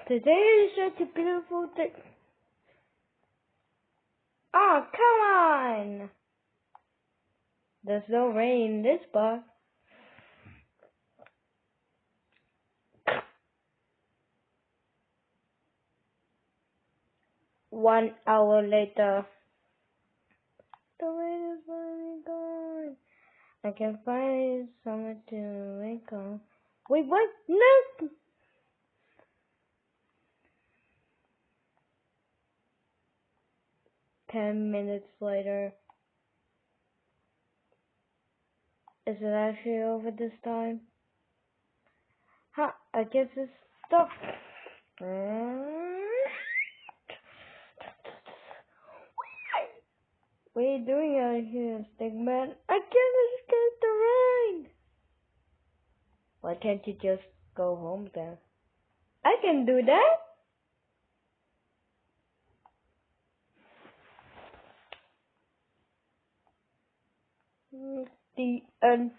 Today is such a beautiful day. Oh, come on! There's no rain in this bar. One hour later. The rain is finally gone. I can find somewhere to wake up. Wait, what? No! 10 minutes later. Is it actually over this time? I guess it's stuck. What are you doing out here, Stickman? I can't escape the rain! Why can't you just go home then? I can do that! The end.